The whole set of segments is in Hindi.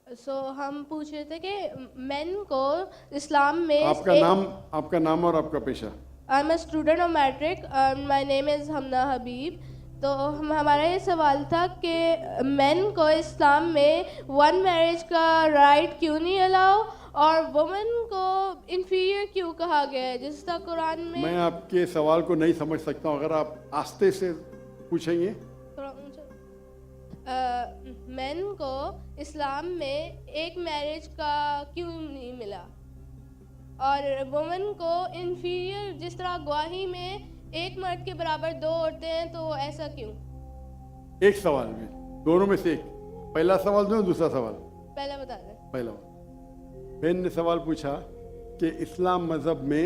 हम पूछ रहे थे कि मेन को इस्लाम में आपका नाम और आपका पेशा। I am a student of matric and my name is Hamna Habib. तो हमारा ये सवाल था कि मेन को इस्लाम में वन मैरिज का राइट क्यों नहीं अलाउ और वुमेन को इंफीरियर क्यों कहा गया है, जिस तरह कुरान में। मैं आपके सवाल को नहीं समझ सकता हूँ, अगर आप आस्ते से पूछेंगे। थोड़ा ऊंचा। मेन को इस्लाम में एक मैरिज का क्यों नहीं मिला और वुमेन को इंफीरियर, जिस तरह गवाही में एक मर्द के बराबर दो औरतें हैं, तो ऐसा क्यों? एक सवाल में दोनों में से एक, पहला सवाल दो, दूसरा सवाल। पहला बता दें। पहला बहन ने सवाल पूछा कि इस्लाम मजहब में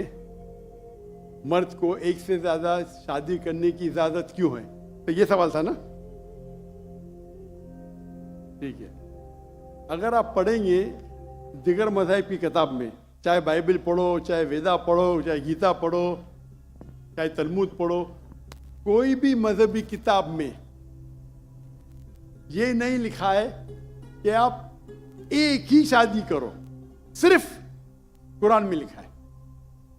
मर्द को एक से ज्यादा शादी करने की इजाजत क्यों है, तो ये सवाल था ना। ठीक है, अगर आप पढ़ेंगे दिगर मज़हब की किताब में, चाहे बाइबल पढ़ो, चाहे वेदा पढ़ो, चाहे गीता पढ़ो, चाहे तलमूद पढ़ो, कोई भी मजहबी किताब में ये नहीं लिखा है कि आप एक ही शादी करो। सिर्फ कुरान में लिखा है।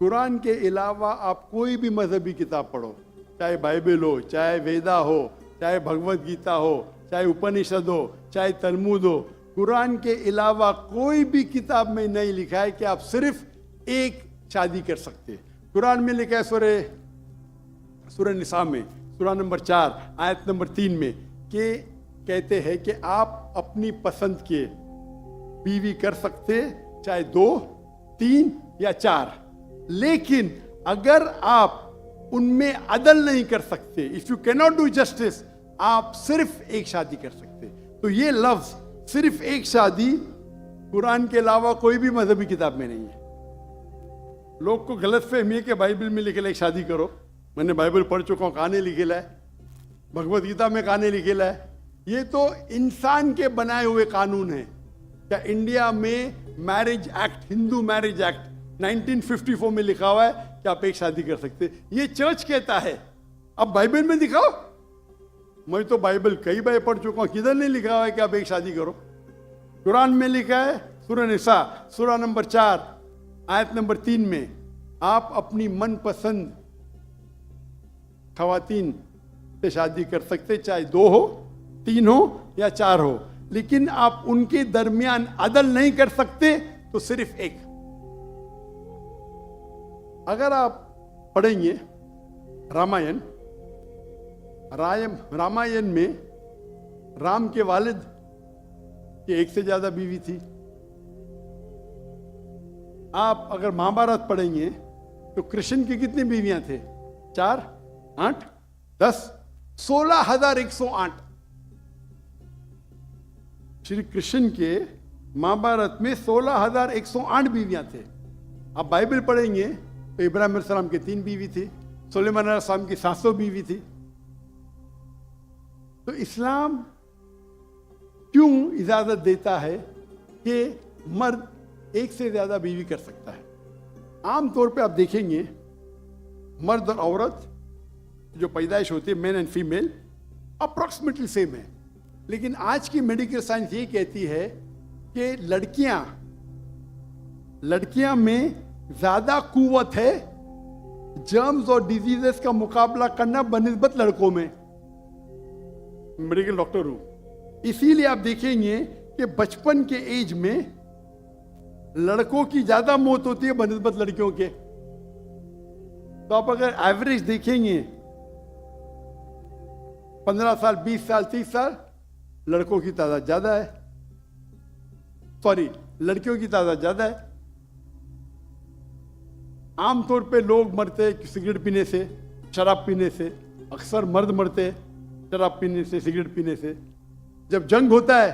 कुरान के अलावा आप कोई भी मजहबी किताब पढ़ो, चाहे बाइबल हो, चाहे वेदा हो, चाहे भगवत गीता हो, चाहे उपनिषद हो, चाहे तलमूद हो, कुरान के अलावा कोई भी किताब में नहीं लिखा है कि आप सिर्फ एक शादी कर सकते हैं। कुरान में लिखा है सूरह निसा में, सूरह नंबर 4 आयत नंबर 3 में, कि कहते हैं कि आप अपनी पसंद के बीवी कर सकते, चाहे 2, 3 या 4, लेकिन अगर आप उनमें अदल नहीं कर सकते, if you can not do justice, आप सिर्फ एक शादी कर सकते। तो ये लफ्ज सिर्फ एक शादी कुरान के अलावा कोई भी मजहबी किताब में नहीं है। लोग को गलत फहमी है कि बाइबल में लिखेला एक शादी करो। मैंने बाइबल पढ़ चुका हूँ, कहानी लिखेला है, भगवत गीता में कहानी लिखेला है। ये तो इंसान के बनाए हुए कानून है। क्या इंडिया में marriage act, Hindu marriage act 1954 में लिखा हुआ है कि आप एक शादी कर सकते, ये चर्च कहता है। अब बाइबल में दिखाओ। मैं तो बाइबल कई बार पढ़ चुका हूं, किधर नहीं लिखा हुआ है कि आप एक शादी करो। कुरान में लिखा है सूरह निसा, सूरह नंबर 4 आयत नंबर 3 में, आप अपनी मनपसंद खवातीन से शादी कर सकते, चाहे 2 हो, 3 हो या 4 हो, लेकिन आप उनके दरमियान अदल नहीं कर सकते, तो सिर्फ एक। अगर आप पढ़ेंगे रामायण में राम के वालिद की एक से ज्यादा बीवी थी। आप अगर महाभारत पढ़ेंगे तो कृष्ण की कितनी बीवियां थे? 4, 8, 10, 16,108। श्री कृष्ण के महाभारत में 16,108 बीवियां थे। आप बाइबल पढ़ेंगे तो इब्राहिम अलैहिस्सलाम की 3 बीवी थी, सुलेमान अलैहिस्सलाम की 700 बीवी थी। तो इस्लाम क्यों इजाजत देता है कि मर्द एक से ज्यादा बीवी कर सकता है? आमतौर पे आप देखेंगे मर्द और औरत जो पैदाइश होती है, main and female, approximately same है। लेकिन आज की मेडिकल साइंस ये कहती है कि लड़कियां में ज्यादा कुव्वत है जर्म्स और डिजीजेस का मुकाबला करना बनिस्बत लड़कों में। मेडिकल डॉक्टर हूं, इसीलिए आप देखेंगे कि बचपन के एज में लड़कों की ज्यादा मौत होती है बनिस्बत लड़कियों के। तो आप अगर एवरेज देखेंगे 15 साल, 20 साल, 30 साल, लड़कों की तादाद ज्यादा है, सॉरी लड़कियों की तादाद ज्यादा है। आमतौर पे लोग मरते सिगरेट पीने से, शराब पीने से। अक्सर मर्द मरते शराब पीने से, सिगरेट पीने से। जब जंग होता है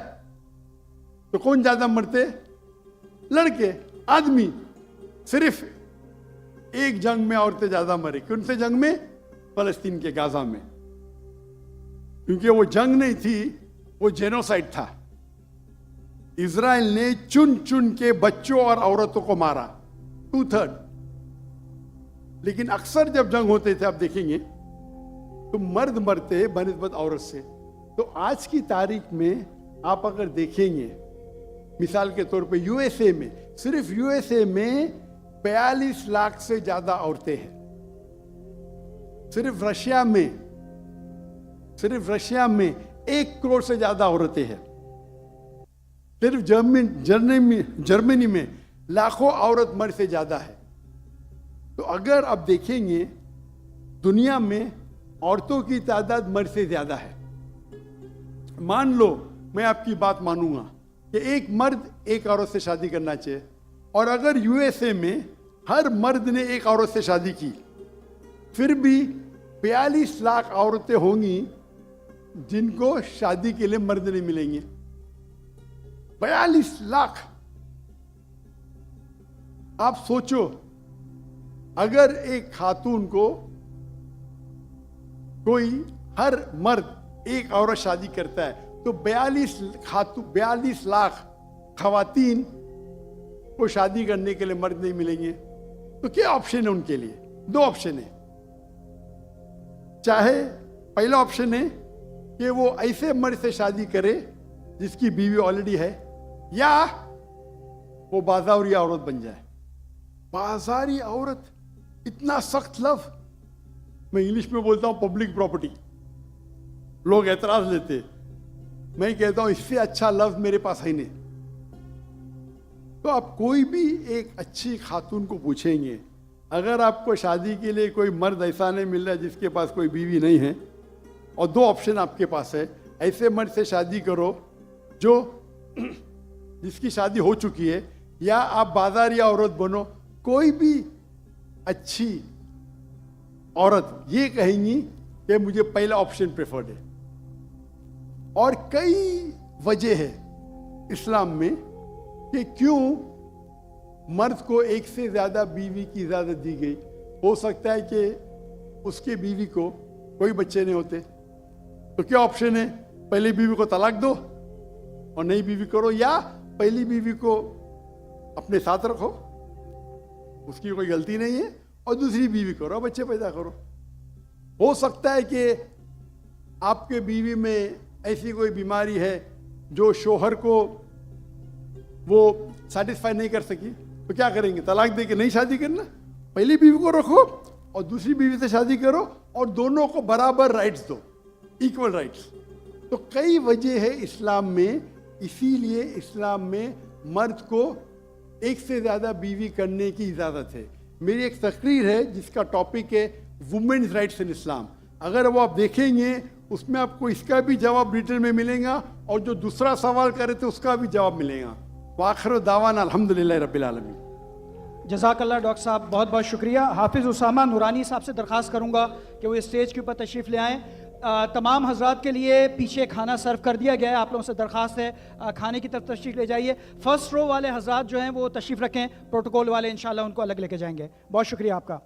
तो कौन ज्यादा मरते? लड़के, आदमी। सिर्फ एक जंग में औरतें ज्यादा मरी। कौन से जंग में? फलस्तीन के गाजा में। क्योंकि वो जंग नहीं थी, वो जेनोसाइड था। इजराइल ने चुन चुन के बच्चों और औरतों को मारा, 2/3। लेकिन अक्सर जब जंग होते थे, आप देखेंगे तो मर्द मरते बनिस्बत औरत से। तो आज की तारीख में आप अगर देखेंगे मिसाल के तौर पे यूएसए में, सिर्फ यूएसए में 42 लाख से ज्यादा औरतें हैं। सिर्फ रशिया में 1 करोड़ से ज्यादा औरतें हैं। सिर्फ जर्मनी में लाखों औरत मर्द से ज्यादा है। तो अगर आप देखेंगे दुनिया में औरतों की तादाद मर्द से ज्यादा है। मान लो मैं आपकी बात मानूंगा कि एक मर्द एक औरत से शादी करना चाहिए, और अगर यूएसए में हर मर्द ने एक औरत से शादी की, फिर भी 42 लाख औरतें होंगी जिनको शादी के लिए मर्द नहीं मिलेंगे। 42 लाख। आप सोचो, अगर एक खातून को कोई हर मर्द एक औरत शादी करता है तो 42 लाख खवातीन को शादी करने के लिए मर्द नहीं मिलेंगे। तो क्या ऑप्शन है उनके लिए? 2 ऑप्शन है। चाहे पहला ऑप्शन है कि वो ऐसे मर्द से शादी करे जिसकी बीवी ऑलरेडी है, या वो बाजारी औरत बन जाए। बाजारी औरत, इतना सख्त लफ्ज। मैं इंग्लिश में बोलता हूं पब्लिक प्रॉपर्टी। लोग एतराज लेते, मैं कहता हूं इससे अच्छा लफ्ज मेरे पास है नहीं। तो आप कोई भी एक अच्छी खातून को पूछेंगे, अगर आपको शादी के लिए कोई मर्द ऐसा नहीं मिल रहा है जिसके पास कोई बीवी नहीं है, और 2 ऑप्शन आपके पास है, ऐसे मर्द से शादी करो जो जिसकी शादी हो चुकी है, या आप बाजारी औरत बनो। कोई भी अच्छी औरत ये कहेंगी कि मुझे पहला ऑप्शन प्रेफर्ड है। और कई वजह है इस्लाम में कि क्यों मर्द को एक से ज्यादा बीवी की इजाजत दी गई। हो सकता है कि उसके बीवी को कोई बच्चे नहीं होते, तो क्या ऑप्शन है? पहली बीवी को तलाक दो और नई बीवी करो, या पहली बीवी को अपने साथ रखो, उसकी कोई गलती नहीं है, और दूसरी बीवी करो, बच्चे पैदा करो। हो सकता है कि आपके बीवी में ऐसी कोई बीमारी है जो शोहर को वो सेटिस्फाई नहीं कर सकी, तो क्या करेंगे? तलाक दे के नई शादी करना। पहली बीवी को रखो और दूसरी बीवी से शादी करो, और दोनों को बराबर राइट्स दो, इक्वल राइट्स। तो कई वजह है इस्लाम में, इसीलिए इस्लाम में मर्द को एक से ज्यादा बीवी करने की इजाजत है। मेरी एक तकरीर है जिसका टॉपिक है वुमेन्स राइट्स इन इस्लाम। अगर वो आप देखेंगे उसमें आपको इसका भी जवाब डिटेल में मिलेगा, और जो दूसरा सवाल करे थे उसका भी जवाब मिलेगा। वाखिर दावाना अल्हम्दुलिल्लाह रब्बिल आलमीन। जज़ाकल्लाह डॉक्टर साहब, बहुत बहुत शुक्रिया। हाफिज़ उसामा नूरानी साहब से दरख्वास्त करूंगा कि वो स्टेज के ऊपर तशरीफ़ ले आएँ। तमाम हजरात के लिए पीछे खाना सर्व कर दिया गया है, आप लोगों से दरख्वास्त है खाने की तरफ तशरीफ़ ले जाइए। फर्स्ट रो वाले हजरात जो हैं वो तशरीफ़ रखें, प्रोटोकॉल वाले इंशाल्लाह उनको अलग लेके जाएंगे। बहुत शुक्रिया आपका।